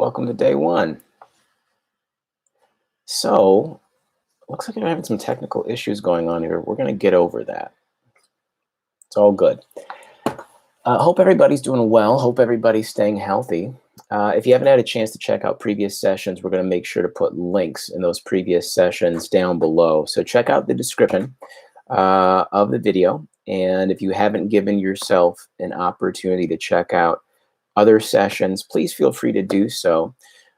welcome to day one. So, looks like we're having some technical issues going on here. We're going to get over that. It's all good. Hope everybody's doing well. Hope everybody's staying healthy. If you haven't had a chance to check out previous sessions, we're going to make sure to put links in those previous sessions down below. So check out the description of the video. And if you haven't given yourself an opportunity to check out other sessions, please feel free to do so.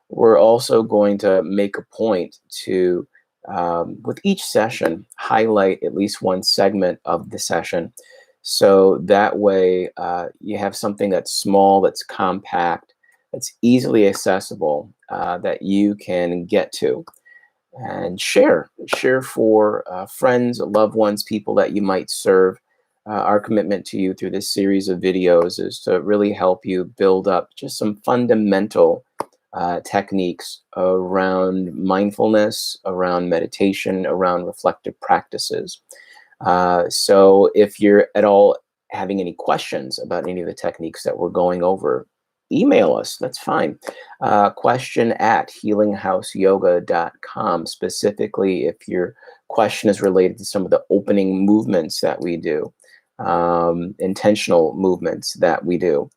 We're also going to make a point to, with each session, highlight at least one segment of the session. So that way you have something that's small, that's compact, that's easily accessible, that you can get to and share for friends, loved ones, people that you might serve. Our commitment to you through this series of videos is to really help you build up just some fundamental techniques around mindfulness, around meditation, around reflective practices. So if you're at all having any questions about any of the techniques that we're going over, email us. That's fine. Question at healinghouseyoga.com, specifically if your question is related to some of the opening movements that we do, intentional movements that we do.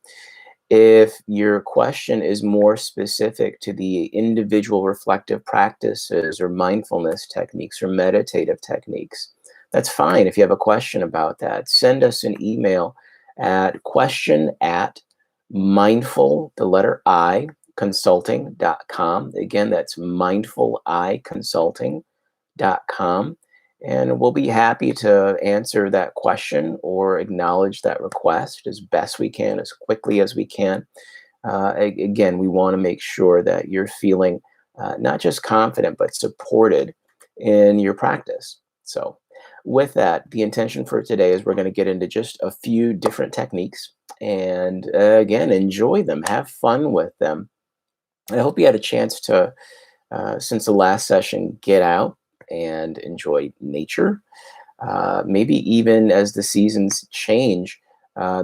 If your question is more specific to the individual reflective practices or mindfulness techniques or meditative techniques, that's fine. If you have a question about that, send us an email at question@mindful, the letter I, consulting.com. Again, that's mindfuliconsulting.com. And we'll be happy to answer that question or acknowledge that request as best we can, as quickly as we can. Again, we want to make sure that you're feeling not just confident, but supported in your practice. So with that, the intention for today is we're going to get into just a few different techniques and again, enjoy them, have fun with them. I hope you had a chance to, since the last session, get out and enjoy nature. Maybe even as the seasons change,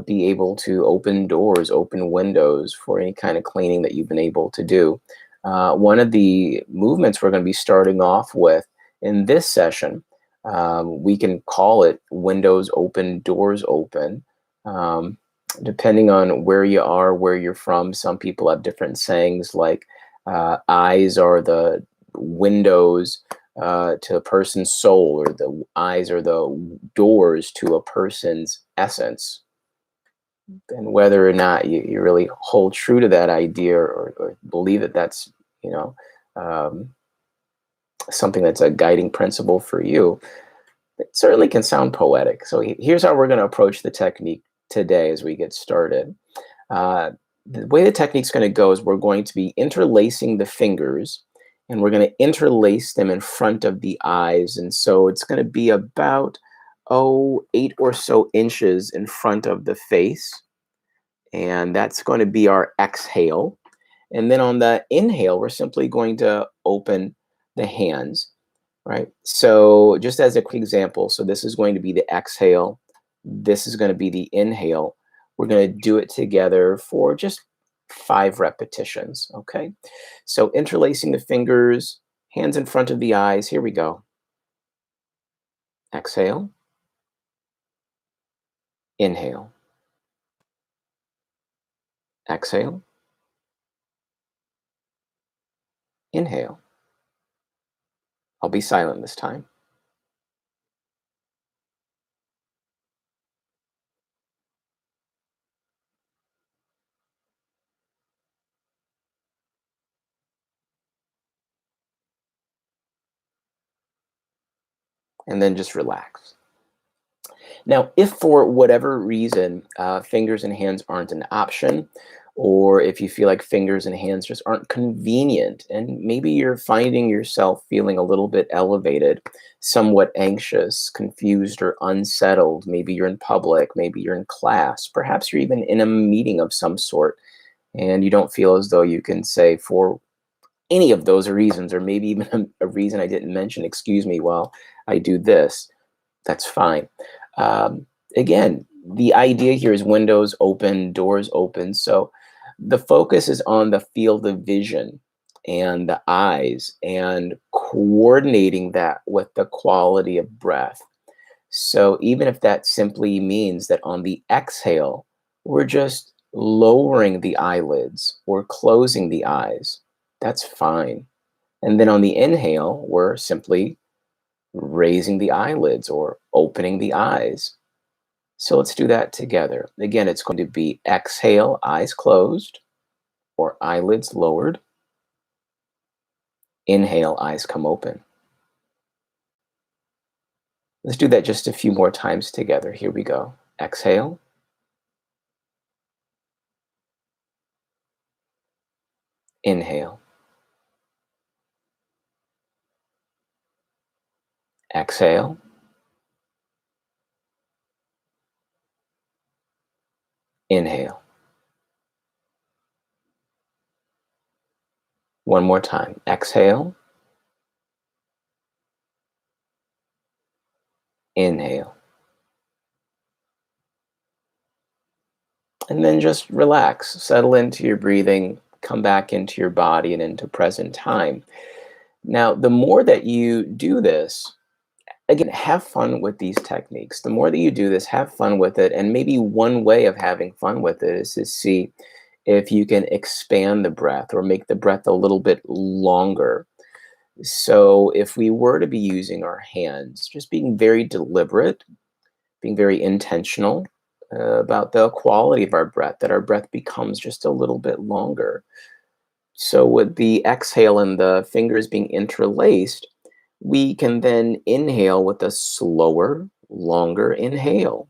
be able to open doors, open windows for any kind of cleaning that you've been able to do. One of the movements we're going to be starting off with in this session, we can call it windows open, doors open. Depending on where you are, where you're from, some people have different sayings like eyes are the windows to a person's soul, or the eyes are the doors to a person's essence. And whether or not you really hold true to that idea or believe that that's, something that's a guiding principle for you, it certainly can sound poetic. So here's how we're going to approach the technique today as we get started. The way the technique's going to go is we're going to be interlacing the fingers, and we're going to interlace them in front of the eyes. And so it's going to be about, 8 or so inches in front of the face. And that's going to be our exhale. And then on the inhale, we're simply going to open the hands, right? So just as a quick example, so this is going to be the exhale. This is going to be the inhale. We're going to do it together for just 5 repetitions, okay? So interlacing the fingers, hands in front of the eyes. Here we go. Exhale. Inhale. Exhale. Inhale. I'll be silent this time. And then just relax. Now, if for whatever reason fingers and hands aren't an option, or if you feel like fingers and hands just aren't convenient, and maybe you're finding yourself feeling a little bit elevated, somewhat anxious, confused, or unsettled, maybe you're in public, maybe you're in class, perhaps you're even in a meeting of some sort, and you don't feel as though you can say for any of those reasons, or maybe even a reason I didn't mention, excuse me while I do this, that's fine. Again, the idea here is windows open, doors open. So The focus is on the field of vision and the eyes and coordinating that with the quality of breath. So even if that simply means that on the exhale, we're just lowering the eyelids or closing the eyes, that's fine. And then on the inhale, we're simply raising the eyelids or opening the eyes. So let's do that together. Again, it's going to be exhale, eyes closed or eyelids lowered. Inhale, eyes come open. Let's do that just a few more times together. Here we go. Exhale. Inhale. Exhale. Inhale. One more time. Exhale. Inhale. And then just relax. Settle into your breathing. Come back into your body and into present time. Now, the more that you do this, again, have fun with these techniques. The more that you do this, have fun with it. And maybe one way of having fun with it is to see if you can expand the breath or make the breath a little bit longer. So if we were to be using our hands, just being very deliberate, being very intentional about the quality of our breath, that our breath becomes just a little bit longer. So with the exhale and the fingers being interlaced, we can then inhale with a slower, longer inhale.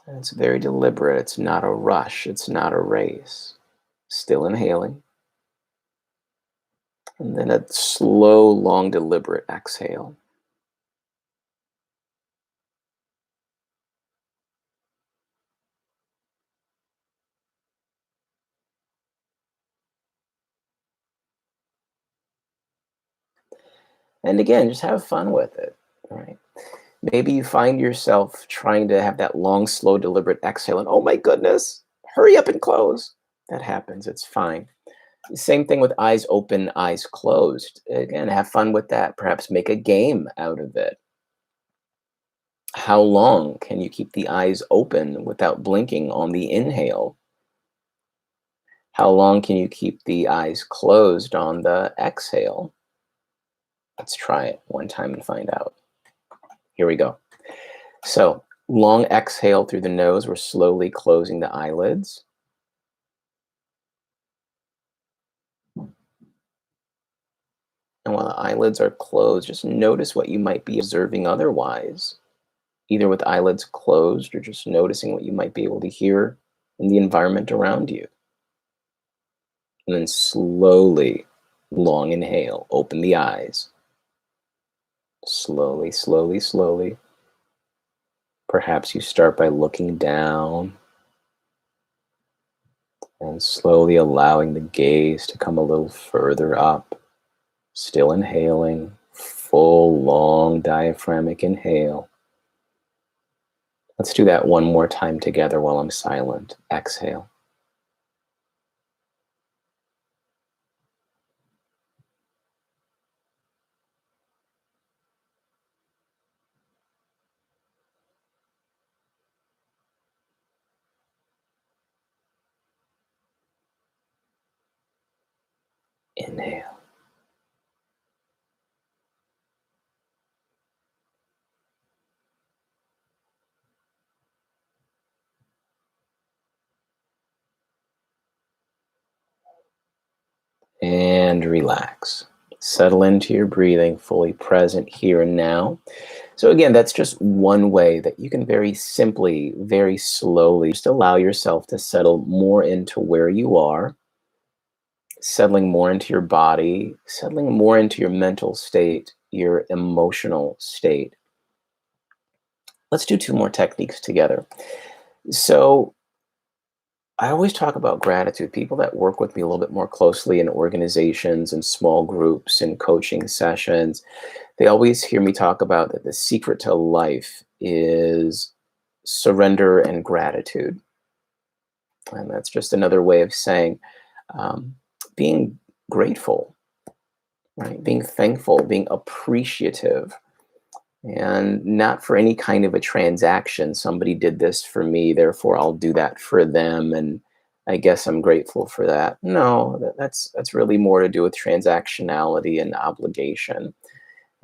And it's very deliberate. It's not a rush. It's not a race. Still inhaling. And then a slow, long, deliberate exhale. And again, just have fun with it, right? Maybe you find yourself trying to have that long, slow, deliberate exhale, and oh my goodness, hurry up and close. That happens. It's fine. Same thing with eyes open, eyes closed. Again, have fun with that. Perhaps make a game out of it. How long can you keep the eyes open without blinking on the inhale? How long can you keep the eyes closed on the exhale? Let's try it one time and find out. Here we go. So, long exhale through the nose. We're slowly closing the eyelids. And while the eyelids are closed, just notice what you might be observing otherwise, either with eyelids closed or just noticing what you might be able to hear in the environment around you. And then slowly, long inhale, open the eyes. Slowly, slowly, slowly. Perhaps you start by looking down and slowly allowing the gaze to come a little further up. Still inhaling, full, long diaphragmatic inhale. Let's do that one more time together while I'm silent. Exhale. Inhale. And relax. Settle into your breathing, fully present here and now. So again, that's just one way that you can very simply, very slowly just allow yourself to settle more into where you are, settling more into your body, settling more into your mental state, your emotional state. Let's do two more techniques together. So I always talk about gratitude. People that work with me a little bit more closely in organizations and small groups and coaching sessions, they always hear me talk about that the secret to life is surrender and gratitude. And that's just another way of saying um, being grateful, right? Being thankful, being appreciative, and not for any kind of a transaction. Somebody did this for me, therefore I'll do that for them, and I guess I'm grateful for that. No, that's really more to do with transactionality and obligation.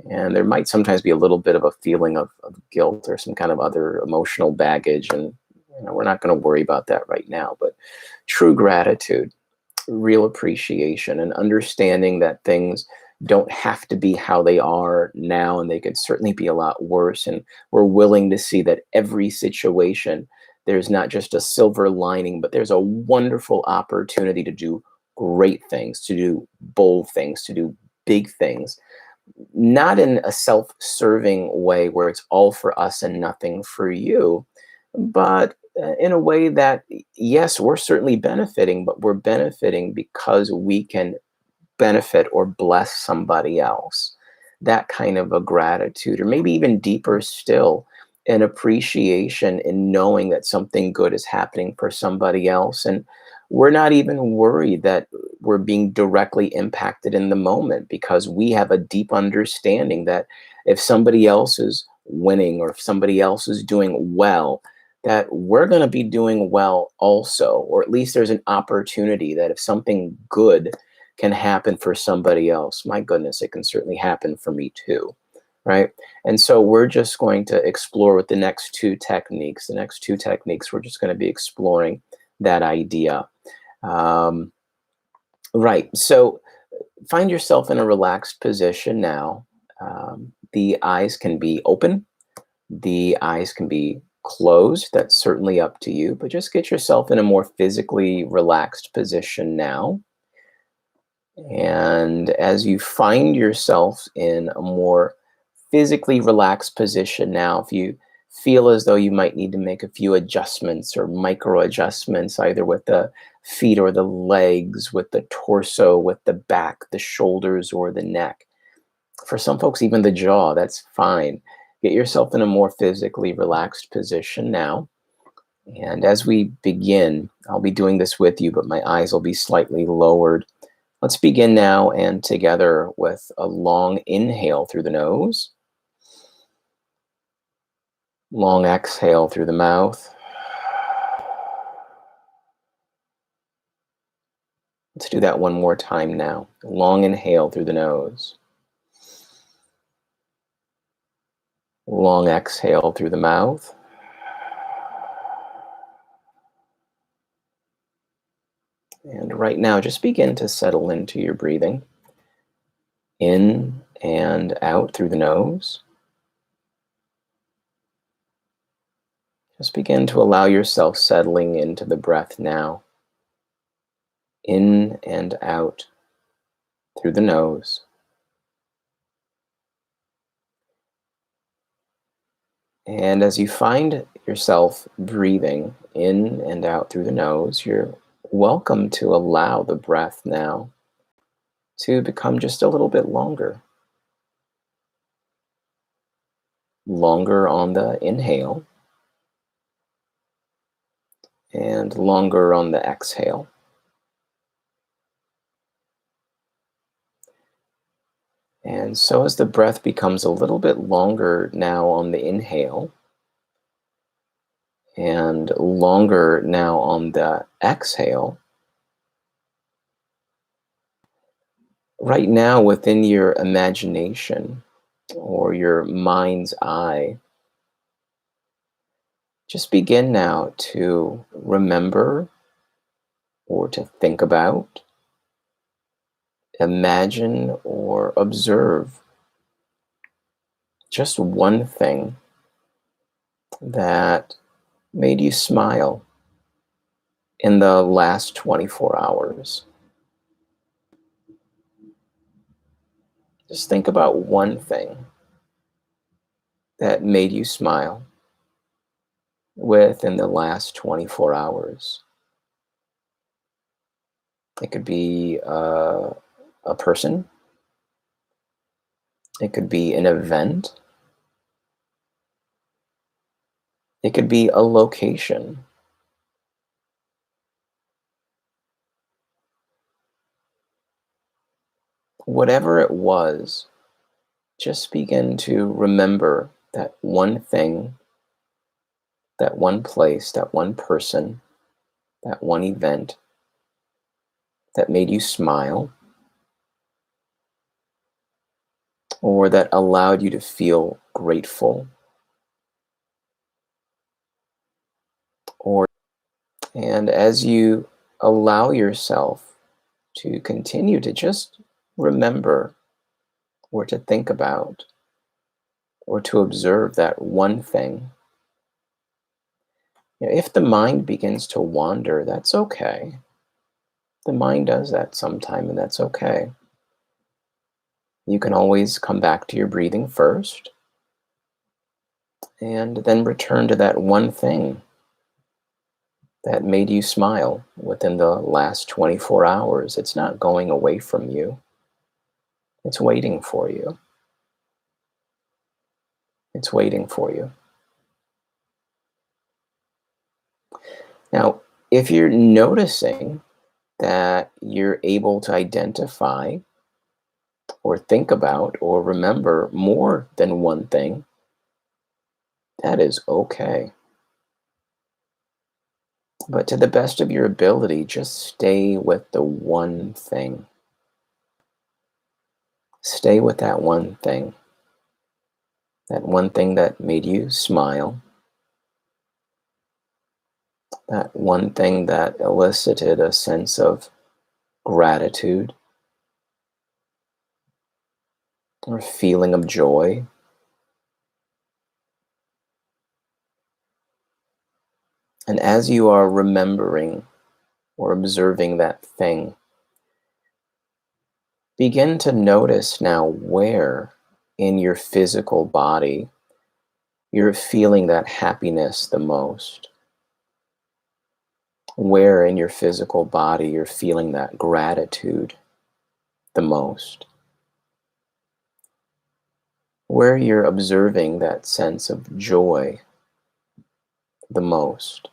And there might sometimes be a little bit of a feeling of guilt or some kind of other emotional baggage, and we're not going to worry about that right now. But true gratitude, real appreciation, and understanding that things don't have to be how they are now, and they could certainly be a lot worse. And we're willing to see that every situation, there's not just a silver lining, but there's a wonderful opportunity to do great things, to do bold things, to do big things, not in a self-serving way where it's all for us and nothing for you, but in a way that, yes, we're certainly benefiting, but we're benefiting because we can benefit or bless somebody else. That kind of a gratitude, or maybe even deeper still, an appreciation in knowing that something good is happening for somebody else. And we're not even worried that we're being directly impacted in the moment, because we have a deep understanding that if somebody else is winning or if somebody else is doing well, that we're going to be doing well also, or at least there's an opportunity that if something good can happen for somebody else, my goodness, it can certainly happen for me too, right? And so we're just going to explore with the next two techniques. The next two techniques, we're just going to be exploring that idea. Um, right. So find yourself in a relaxed position now. The eyes can be open, the eyes can be closed. That's certainly up to you, but just get yourself in a more physically relaxed position now. And as you find yourself in a more physically relaxed position now, if you feel as though you might need to make a few adjustments or micro adjustments, either with the feet or the legs, with the torso, with the back, the shoulders, or the neck. For some folks, even the jaw, that's fine. Get yourself in a more physically relaxed position now. And as we begin, I'll be doing this with you, but my eyes will be slightly lowered. Let's begin now, and together with a long inhale through the nose, long exhale through the mouth. Let's do that one more time now. Long inhale through the nose, long exhale through the mouth. And right now, just begin to settle into your breathing. In and out through the nose. Just begin to allow yourself settling into the breath now. In and out through the nose. And as you find yourself breathing in and out through the nose, you're welcome to allow the breath now to become just a little bit longer. Longer on the inhale and longer on the exhale. And so as the breath becomes a little bit longer now on the inhale and longer now on the exhale, right now within your imagination or your mind's eye, just begin now to remember or to think about, imagine or observe just one thing that made you smile in the last 24 hours. Just think about one thing that made you smile within the last 24 hours. It could be a person. It could be an event. It could be a location. Whatever it was, just begin to remember that one thing, that one place, that one person, that one event that made you smile, or that allowed you to feel grateful, or and as you allow yourself to continue to just remember or to think about or to observe that one thing, if the mind begins to wander, that's okay. The mind does that sometime, and that's okay. You can always come back to your breathing first, and then return to that one thing that made you smile within the last 24 hours. It's not going away from you, it's waiting for you. It's waiting for you. Now, if you're noticing that you're able to identify or think about or remember more than one thing, that is okay. But to the best of your ability, just stay with the one thing. Stay with that one thing that made you smile, that one thing that elicited a sense of gratitude or feeling of joy. And as you are remembering or observing that thing, begin to notice now where in your physical body you're feeling that happiness the most. Where in your physical body you're feeling that gratitude the most. Where you're observing that sense of joy the most.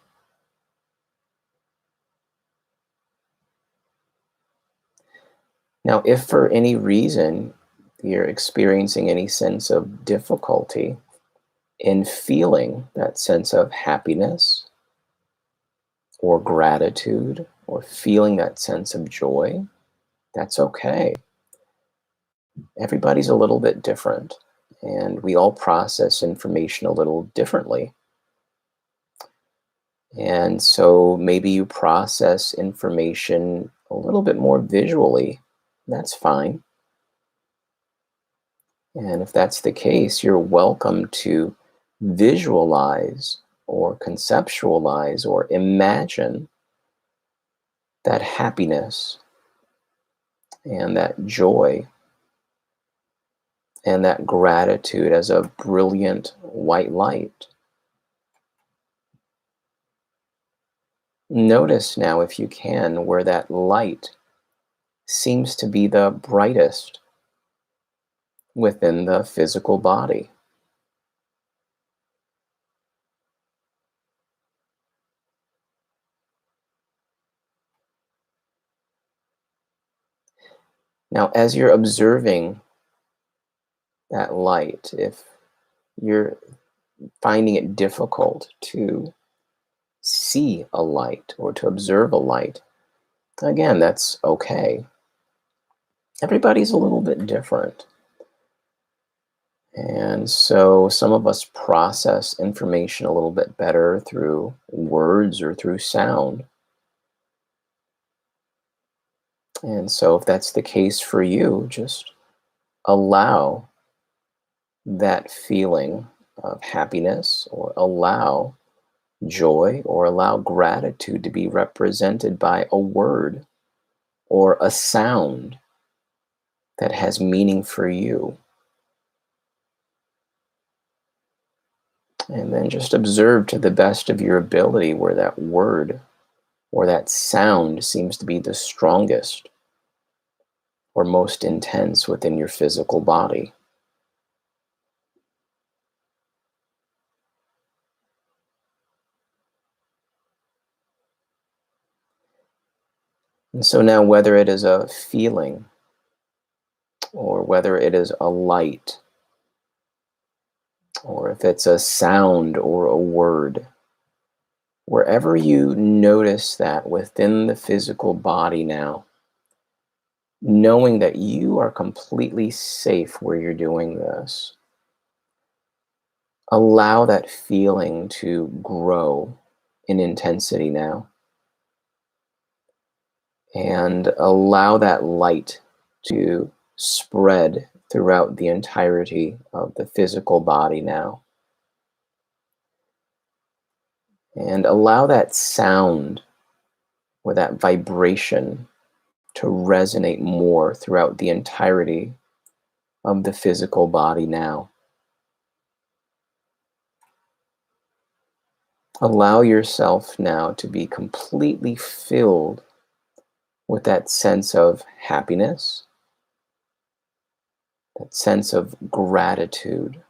Now, if for any reason you're experiencing any sense of difficulty in feeling that sense of happiness or gratitude or feeling that sense of joy, that's okay. Everybody's a little bit different, and we all process information a little differently. And so maybe you process information a little bit more visually. That's fine. And if that's the case, you're welcome to visualize or conceptualize or imagine that happiness and that joy and that gratitude as a brilliant white light. Notice now, if you can, where that light seems to be the brightest within the physical body. Now, as you're observing that light, if you're finding it difficult to see a light or to observe a light, again, that's okay. Everybody's a little bit different. And so some of us process information a little bit better through words or through sound. And so if that's the case for you, just allow that feeling of happiness or allow joy or allow gratitude to be represented by a word or a sound that has meaning for you. And then just observe to the best of your ability where that word or that sound seems to be the strongest or most intense within your physical body. And so now, whether it is a feeling or whether it is a light, or if it's a sound or a word, wherever you notice that within the physical body now, knowing that you are completely safe where you're doing this, allow that feeling to grow in intensity now, and allow that light to spread throughout the entirety of the physical body now. And allow that sound or that vibration to resonate more throughout the entirety of the physical body now. Allow yourself now to be completely filled with that sense of happiness, that sense of gratitude,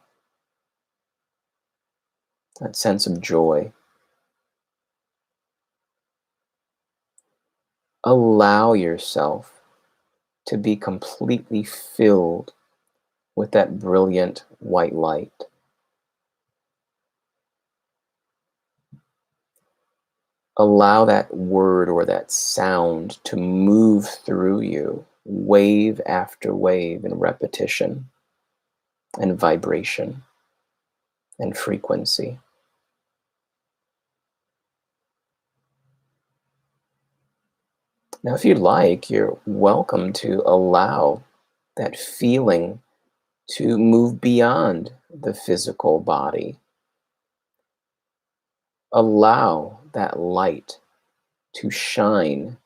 that sense of joy. Allow yourself to be completely filled with that brilliant white light. Allow that word or that sound to move through you, wave after wave, in repetition and vibration and frequency. Now, if you'd like, you're welcome to allow that feeling to move beyond the physical body. Allow that light to shine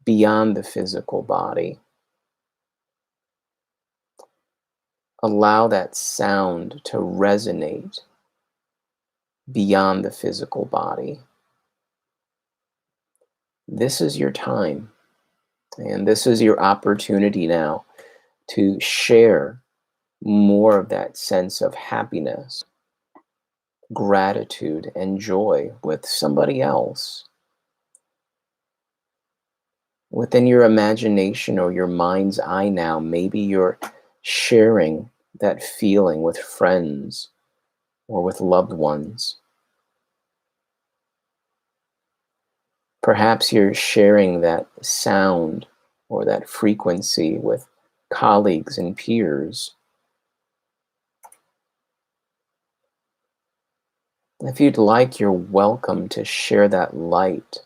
beyond the physical body. Allow that sound to resonate beyond the physical body. This is your time, and this is your opportunity now to share more of that sense of happiness, gratitude, and joy with somebody else. Within your imagination or your mind's eye now, maybe you're sharing that feeling with friends or with loved ones. Perhaps you're sharing that sound or that frequency with colleagues and peers. If you'd like, you're welcome to share that light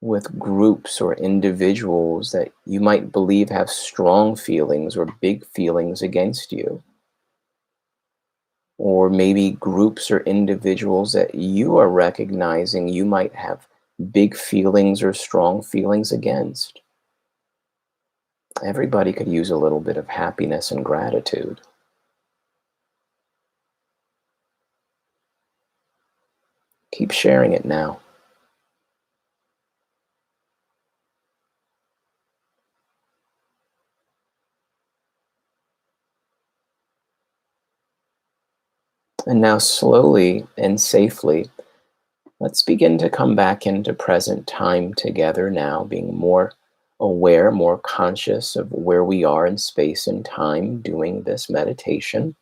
with groups or individuals that you might believe have strong feelings or big feelings against you. Or maybe groups or individuals that you are recognizing you might have big feelings or strong feelings against. Everybody could use a little bit of happiness and gratitude. Keep sharing it now. And now, slowly and safely, let's begin to come back into present time together now, being more aware, more conscious of where we are in space and time doing this meditation.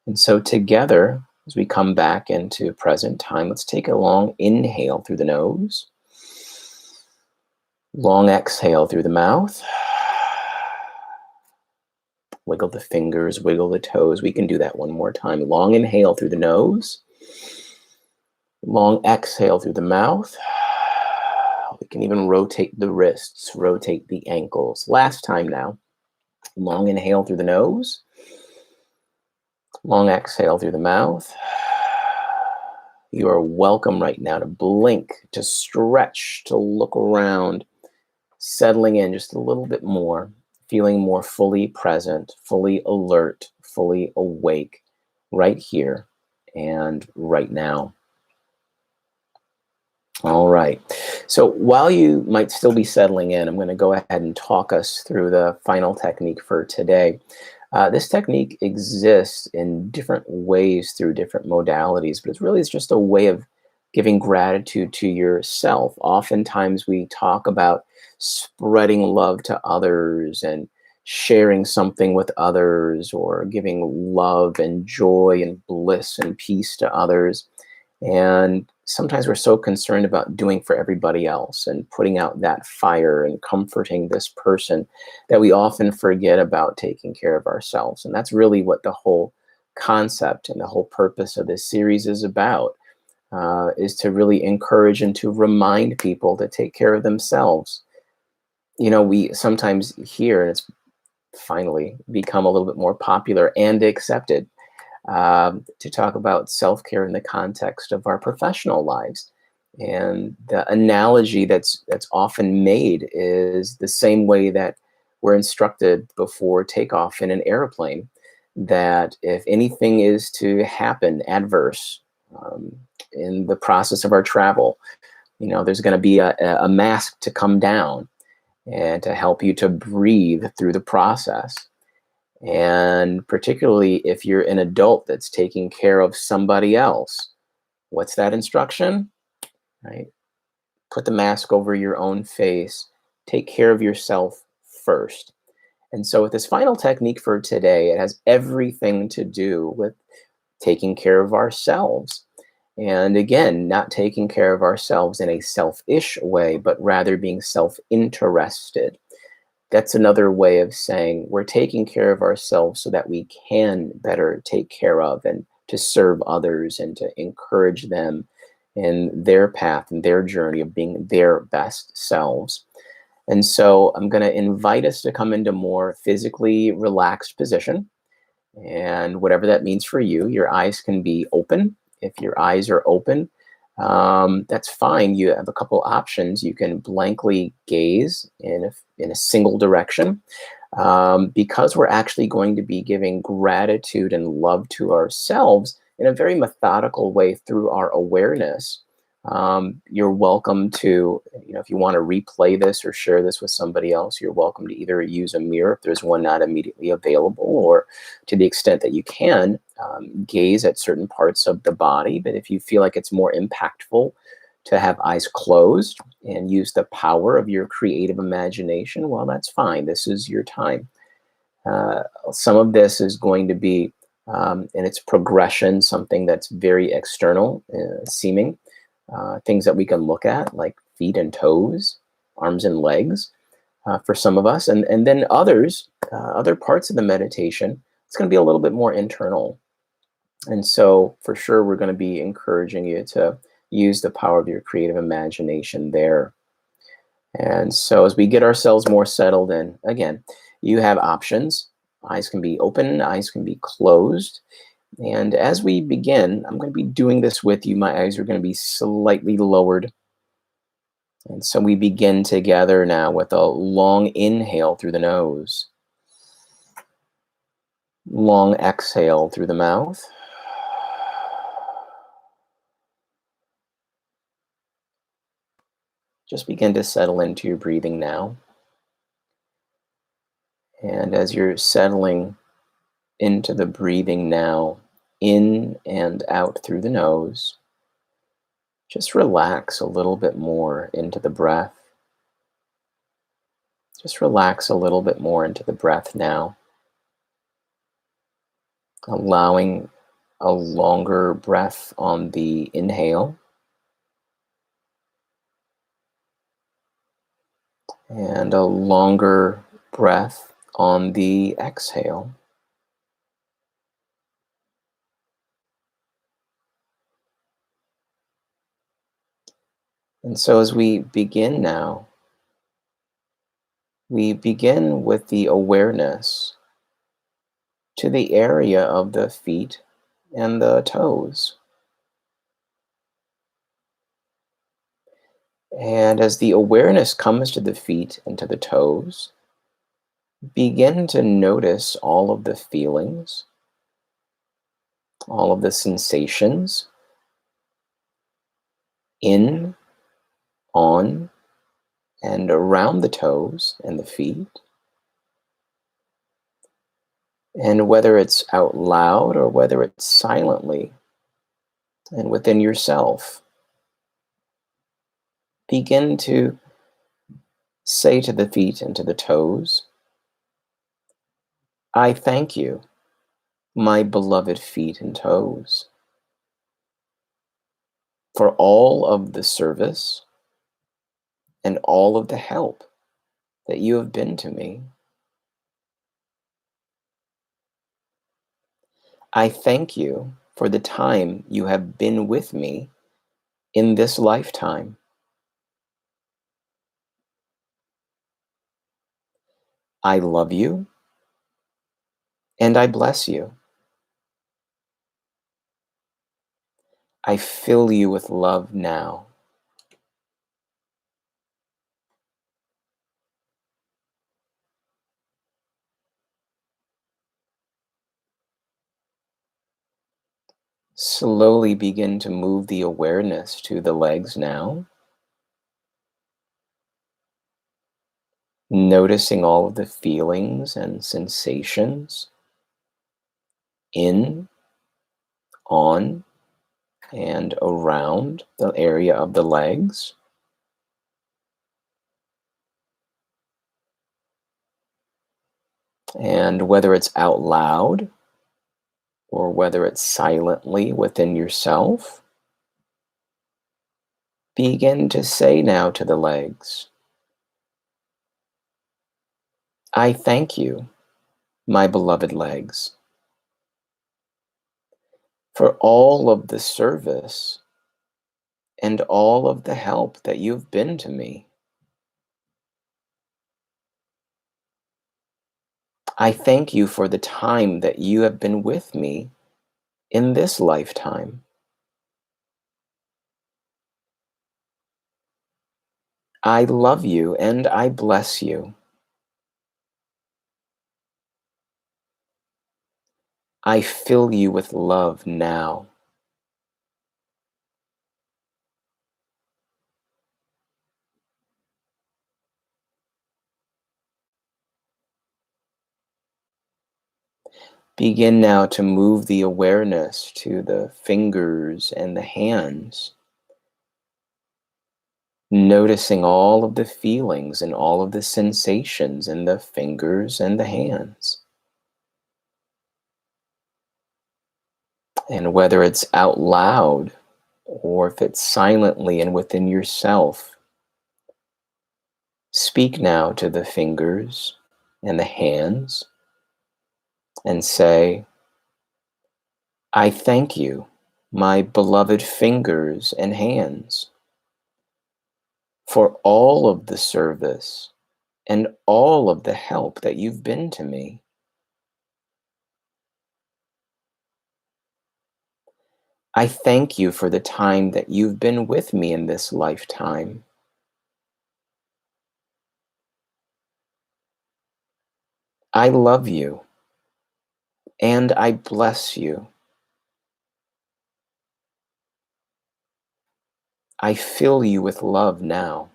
And so together, as we come back into present time, let's take a long inhale through the nose, long exhale through the mouth. Wiggle the fingers, wiggle the toes. We can do that one more time. Long inhale through the nose. Long exhale through the mouth. We can even rotate the wrists, rotate the ankles. Last time now. Long inhale through the nose. Long exhale through the mouth. You are welcome right now to blink, to stretch, to look around, settling in just a little bit more, feeling more fully present, fully alert, fully awake right here and right now. All right. So while you might still be settling in, I'm going to go ahead and talk us through the final technique for today. This technique exists in different ways through different modalities, but it's really is just a way of giving gratitude to yourself. Oftentimes we talk about spreading love to others and sharing something with others or giving love and joy and bliss and peace to others. And sometimes we're so concerned about doing for everybody else and putting out that fire and comforting this person that we often forget about taking care of ourselves. And that's really what the whole concept and the whole purpose of this series is about, is to really encourage and to remind people to take care of themselves. You know, we sometimes hear, and it's finally become a little bit more popular and accepted, to talk about self-care in the context of our professional lives. And the analogy that's often made is the same way that we're instructed before takeoff in an airplane, that if anything is to happen adverse um, in the process of our travel, there's going to be a mask to come down and to help you to breathe through the process. And particularly if you're an adult that's taking care of somebody else, what's that instruction? Right? Put the mask over your own face. Take care of yourself first. And so, with this final technique for today, it has everything to do with taking care of ourselves. And again, not taking care of ourselves in a selfish way, but rather being self interested. That's another way of saying we're taking care of ourselves so that we can better take care of and to serve others and to encourage them in their path and their journey of being their best selves. And so I'm going to invite us to come into more physically relaxed position. And whatever that means for you, your eyes can be open. If your eyes are open, that's fine. You have a couple options. You can blankly gaze in a single direction, because we're actually going to be giving gratitude and love to ourselves in a very methodical way through our awareness. You're welcome to, if you want to replay this or share this with somebody else, you're welcome to either use a mirror if there's one not immediately available, or to the extent that you can, gaze at certain parts of the body. But if you feel like it's more impactful to have eyes closed and use the power of your creative imagination, well, that's fine. This is your time. Some of this is going to be, in its progression, something that's very external seeming. Things that we can look at, like feet and toes, arms and legs, for some of us. And then others, other parts of the meditation, it's going to be a little bit more internal. And so for sure, we're going to be encouraging you to use the power of your creative imagination there. And so as we get ourselves more settled in, again, you have options. Eyes can be open, eyes can be closed. And as we begin, I'm going to be doing this with you. My eyes are going to be slightly lowered. And so we begin together now with a long inhale through the nose, long exhale through the mouth. Just begin to settle into your breathing now. And as you're settling into the breathing now, in and out through the nose, just relax a little bit more into the breath. Just relax a little bit more into the breath now, allowing a longer breath on the inhale and a longer breath on the exhale. And so as we begin now, we begin with the awareness to the area of the feet and the toes. And as the awareness comes to the feet and to the toes, begin to notice all of the feelings, all of the sensations in on and around the toes and the feet. And whether it's out loud or whether it's silently and within yourself, begin to say to the feet and to the toes, I thank you, my beloved feet and toes, for all of the service and all of the help that you have been to me. I thank you for the time you have been with me in this lifetime. I love you and I bless you. I fill you with love now. Slowly begin to move the awareness to the legs now, noticing all of the feelings and sensations in, on, and around the area of the legs. And whether it's out loud or whether it's silently within yourself, begin to say now to the legs, I thank you, my beloved legs, for all of the service and all of the help that you've been to me. I thank you for the time that you have been with me in this lifetime. I love you and I bless you. I fill you with love now. Begin now to move the awareness to the fingers and the hands, noticing all of the feelings and all of the sensations in the fingers and the hands. And whether it's out loud or if it's silently and within yourself, speak now to the fingers and the hands and say, I thank you, my beloved fingers and hands, for all of the service and all of the help that you've been to me. I thank you for the time that you've been with me in this lifetime. I love you and I bless you. I fill you with love now.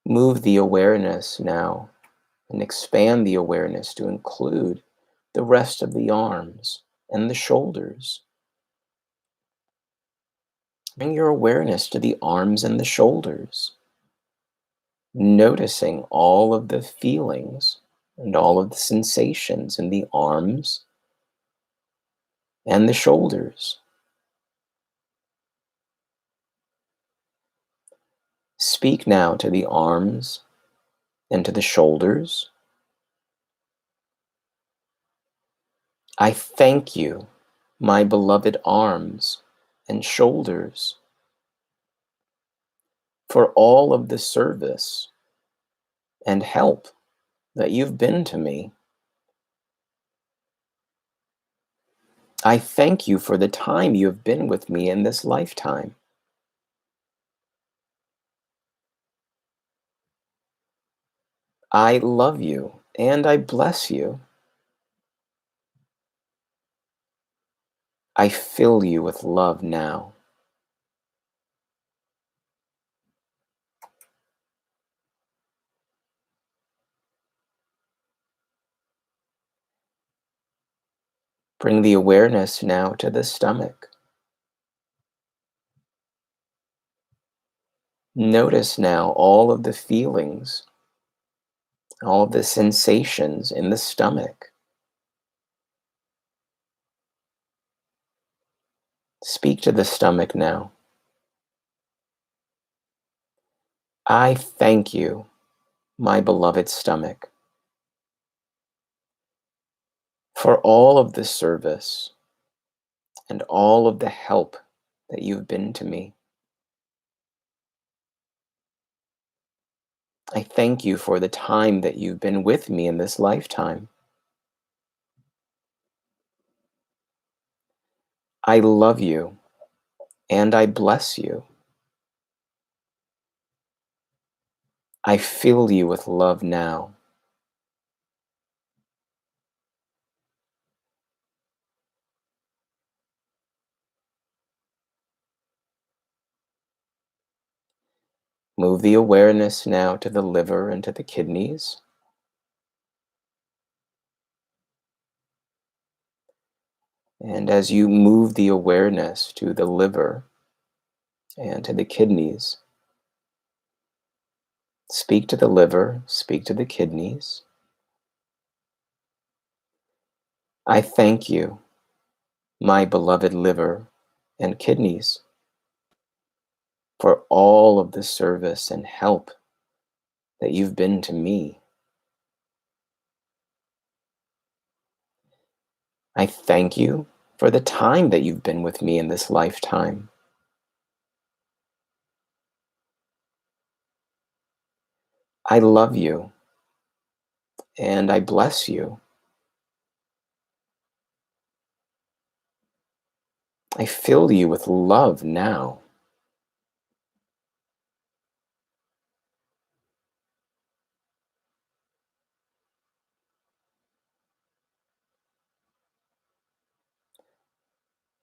Move the awareness now and expand the awareness to include the rest of the arms and the shoulders. Bring your awareness to the arms and the shoulders, noticing all of the feelings and all of the sensations in the arms and the shoulders. Speak now to the arms and to the shoulders. I thank you, my beloved arms and shoulders, for all of the service and help that you've been to me. I thank you for the time you have been with me in this lifetime. I love you and I bless you. I fill you with love now. Bring the awareness now to the stomach. Notice now all of the feelings, all of the sensations in the stomach. Speak to the stomach now. I thank you, my beloved stomach, for all of the service and all of the help that you've been to me. I thank you for the time that you've been with me in this lifetime. I love you and I bless you. I fill you with love now. Move the awareness now to the liver and to the kidneys. And as you move the awareness to the liver and to the kidneys, speak to the liver, speak to the kidneys. I thank you, my beloved liver and kidneys, for all of the service and help that you've been to me. I thank you for the time that you've been with me in this lifetime. I love you and I bless you. I fill you with love now.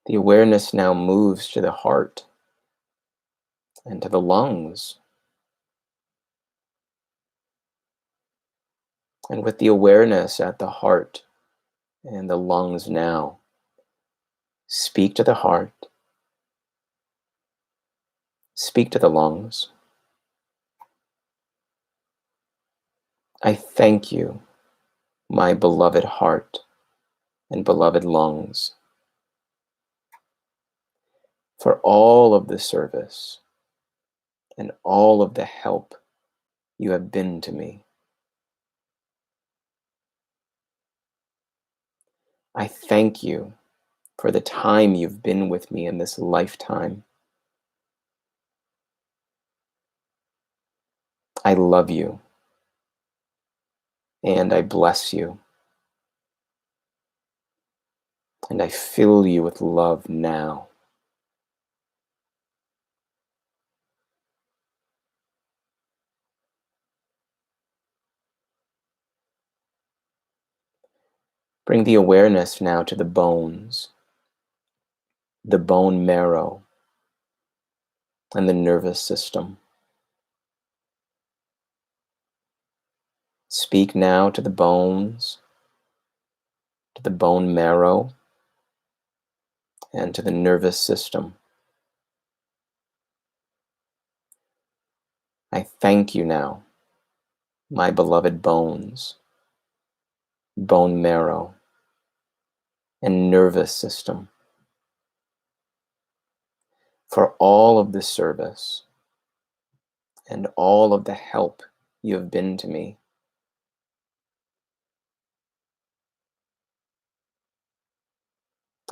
The awareness now moves to the heart and to the lungs. And with the awareness at the heart and the lungs now, speak to the heart, speak to the lungs. I thank you, my beloved heart and beloved lungs, for all of the service and all of the help you have been to me. I thank you for the time you've been with me in this lifetime. I love you and I bless you and I fill you with love now. Bring the awareness now to the bones, the bone marrow, and the nervous system. Speak now to the bones, to the bone marrow, and to the nervous system. I thank you now, my beloved bones, bone marrow, and nervous system, for all of the service and all of the help you have been to me.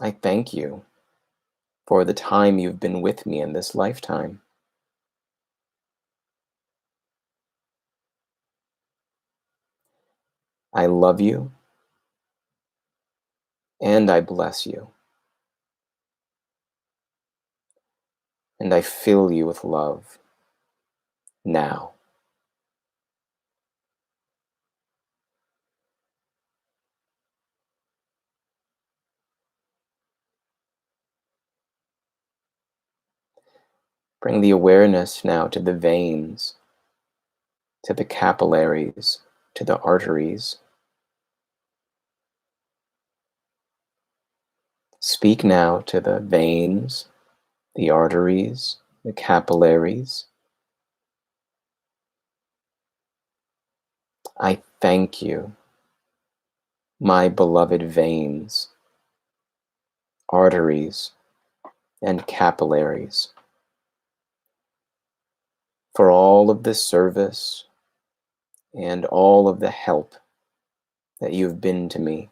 I thank you for the time you've been with me in this lifetime. I love you and I bless you, and I fill you with love now. Bring the awareness now to the veins, to the capillaries, to the arteries. Speak now to the veins, the arteries, the capillaries. I thank you, my beloved veins, arteries, and capillaries, for all of the service and all of the help that you've been to me.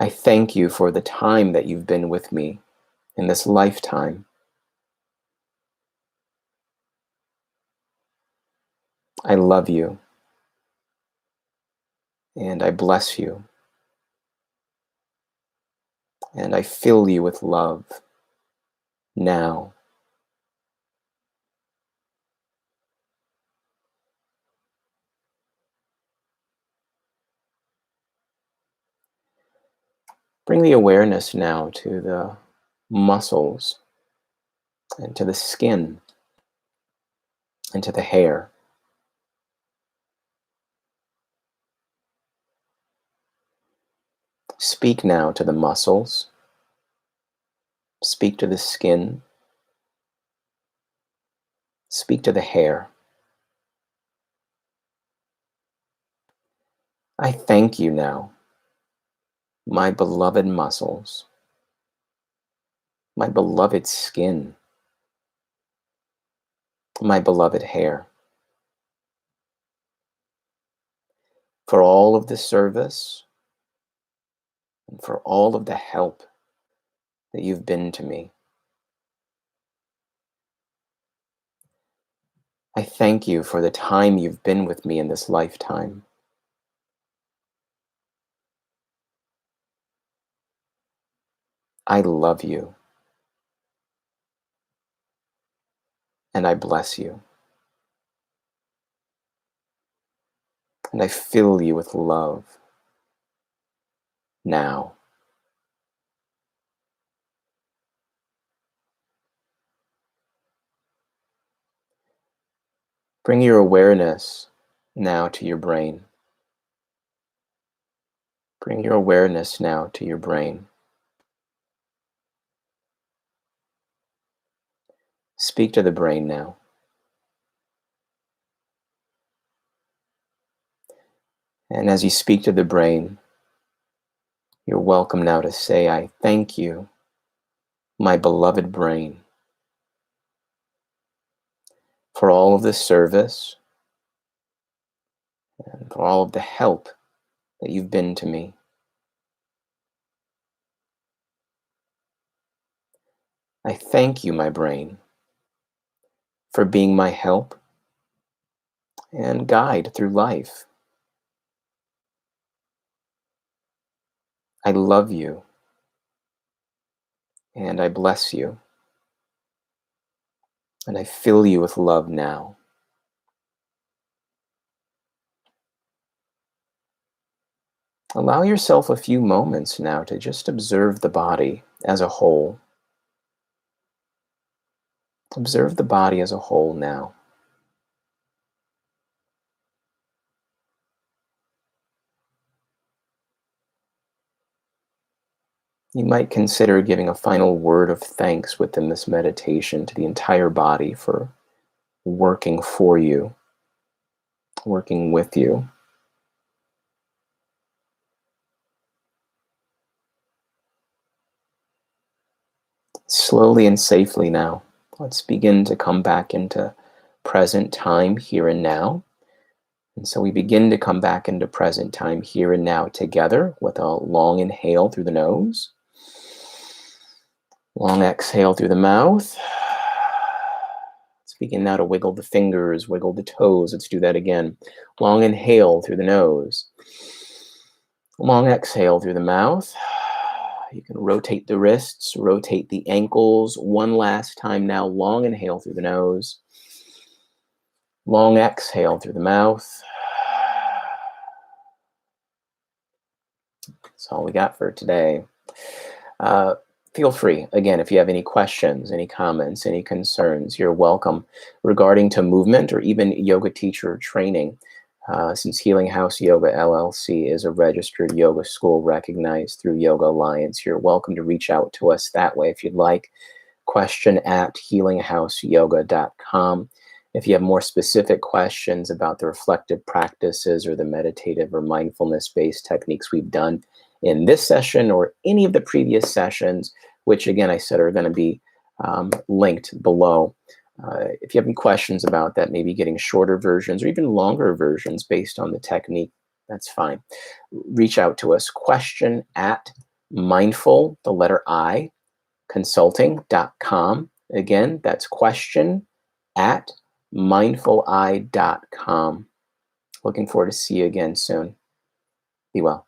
I thank you for the time that you've been with me in this lifetime. I love you, and I bless you, and I fill you with love now. Bring the awareness now to the muscles and to the skin and to the hair. Speak now to the muscles. Speak to the skin. Speak to the hair. I thank you now, my beloved muscles, my beloved skin, my beloved hair, for all of the service and for all of the help that you've been to me. I thank you for the time you've been with me in this lifetime. I love you, and I bless you, and I fill you with love now. Bring your awareness now to your brain. Bring your awareness now to your brain. Speak to the brain now. And as you speak to the brain, you're welcome now to say, I thank you, my beloved brain, for all of the service and for all of the help that you've been to me. I thank you, my brain, for being my help and guide through life. I love you, and I bless you, and I fill you with love now. Allow yourself a few moments now to just observe the body as a whole. Observe the body as a whole now. You might consider giving a final word of thanks within this meditation to the entire body for working for you, working with you. Slowly and safely now, let's begin to come back into present time here and now. And so we begin to come back into present time here and now together with a long inhale through the nose. Long exhale through the mouth. Let's begin now to wiggle the fingers, wiggle the toes. Let's do that again. Long inhale through the nose. Long exhale through the mouth. You can rotate the wrists, rotate the ankles. One last time now. Long inhale through the nose. Long exhale through the mouth. That's all we got for today. feel free. Again, if you have any questions, any comments, any concerns, you're welcome regarding to movement or even yoga teacher training. Since Healing House Yoga LLC is a registered yoga school recognized through Yoga Alliance, you're welcome to reach out to us that way if you'd like. question@healinghouseyoga.com. If you have more specific questions about the reflective practices or the meditative or mindfulness-based techniques we've done in this session or any of the previous sessions, which again, I said are going to be linked below. If you have any questions about that, maybe getting shorter versions or even longer versions based on the technique, that's fine. Reach out to us. question@mindful, the letter I, consulting.com. Again, that's question@mindfuleye.com. Looking forward to see you again soon. Be well.